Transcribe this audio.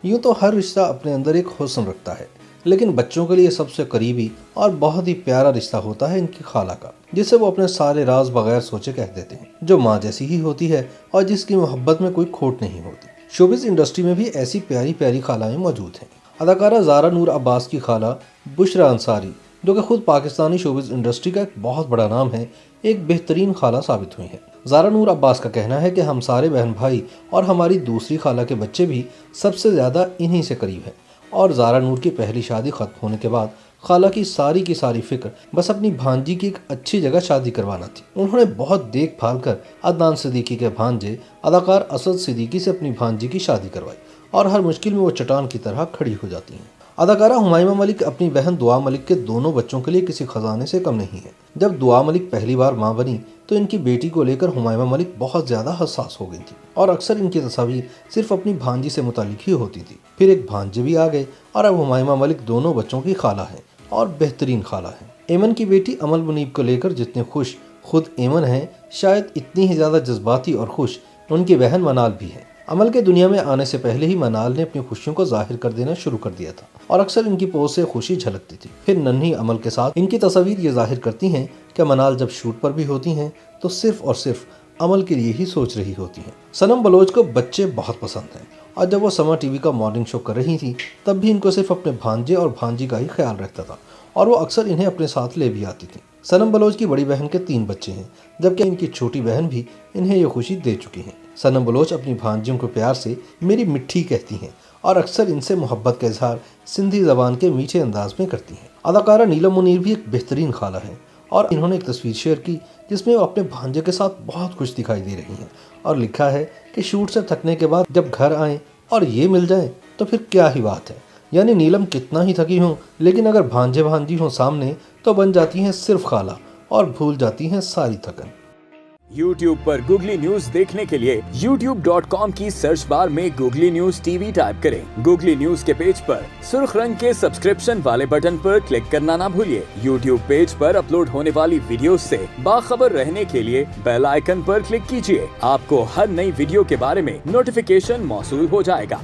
यूँ तो हर रिश्ता अपने अंदर एक हुस्न रखता है, लेकिन बच्चों के लिए सबसे करीबी और बहुत ही प्यारा रिश्ता होता है इनकी खाला का, जिसे वो अपने सारे राज बगैर सोचे कह देते हैं, जो माँ जैसी ही होती है और जिसकी मोहब्बत में कोई खोट नहीं होती। शोबिज़ इंडस्ट्री में भी ऐसी प्यारी प्यारी खालाएं मौजूद हैं। अदाकारा ज़ारा नूर अब्बास की खाला बुशरा अंसारी, जो कि खुद पाकिस्तानी शोबिज़ इंडस्ट्री का एक बहुत बड़ा नाम है, एक बेहतरीन खाला साबित हुई हैं। ज़ारा नूर अब्बास का कहना है कि हम सारे बहन भाई और हमारी दूसरी खाला के बच्चे भी सबसे ज़्यादा इन्हीं से करीब हैं, और ज़ारा नूर की पहली शादी ख़त्म होने के बाद खाला की सारी फिक्र बस अपनी भांजी की एक अच्छी जगह शादी करवाना थी। उन्होंने बहुत देखभाल कर अदनान सिद्दीकी के भांजे अदाकार असद सिद्दीकी से अपनी भांजी की शादी करवाई, और हर मुश्किल में वो चट्टान की तरह खड़ी हो जाती हैं। अदाकारा हुमायमा मलिक अपनी बहन दुआ मलिक के दोनों बच्चों के लिए किसी खजाने से कम नहीं है। जब दुआ मलिक पहली बार मां बनी तो इनकी बेटी को लेकर हुमायमा मलिक बहुत ज़्यादा हसास हो गई थी, और अक्सर इनकी तस्वीर सिर्फ अपनी भांजी से मुतालिक ही होती थी। फिर एक भांजे भी आ गए, और अब हुमायमा मलिक दोनों बच्चों की खाला है, और बेहतरीन खाला है। एमन की बेटी अमल मुनीब को लेकर जितने खुश खुद एमन हैं, शायद इतनी ही ज़्यादा जज्बाती और खुश उनकी बहन मनाल भी है। अमल के दुनिया में आने से पहले ही मनाल ने अपनी खुशियों को जाहिर कर देना शुरू कर दिया था, और अक्सर इनकी पोज से खुशी झलकती थी। फिर नन्ही अमल के साथ इनकी तस्वीर ये जाहिर करती हैं कि मनाल जब शूट पर भी होती हैं तो सिर्फ और सिर्फ अमल के लिए ही सोच रही होती हैं। सनम बलोच को बच्चे बहुत पसंद हैं, और जब वो समा टीवी का मॉर्निंग शो कर रही थी तब भी इनको सिर्फ अपने भांजे और भांजी का ही ख्याल रखता था, और वो अक्सर इन्हें अपने साथ ले भी आती थी। सनम बलोच की बड़ी बहन के 3 बच्चे हैं, जबकि इनकी छोटी बहन भी इन्हें ये खुशी दे चुकी हैं। सनम बलोच अपनी भांजियों को प्यार से मेरी मिट्ठी कहती हैं, और अक्सर इनसे मोहब्बत का इजहार सिंधी ज़बान के मीठे अंदाज में करती हैं। अदाकारा नीलम मुनीर भी एक बेहतरीन खाला है, और इन्होंने एक तस्वीर शेयर की जिसमें वो अपने भांजे के साथ बहुत खुश दिखाई दे रही हैं, और लिखा है कि शूट से थकने के बाद जब घर आएँ और ये मिल जाए तो फिर क्या ही बात है। यानी नीलम कितना ही थकी हों, लेकिन अगर भांजे भांजी हों सामने तो बन जाती हैं सिर्फ खाला, और भूल जाती हैं सारी थकन। YouTube पर गूगली न्यूज देखने के लिए youtube.com की सर्च बार में गूगली न्यूज टीवी टाइप करें। गूगली न्यूज के पेज पर सुर्ख रंग के सब्सक्रिप्शन वाले बटन पर क्लिक करना ना भूलिए। YouTube पेज पर अपलोड होने वाली वीडियोस से बाखबर रहने के लिए बेल आइकन पर क्लिक कीजिए। आपको हर नई वीडियो के बारे में नोटिफिकेशन मौसूल हो जाएगा।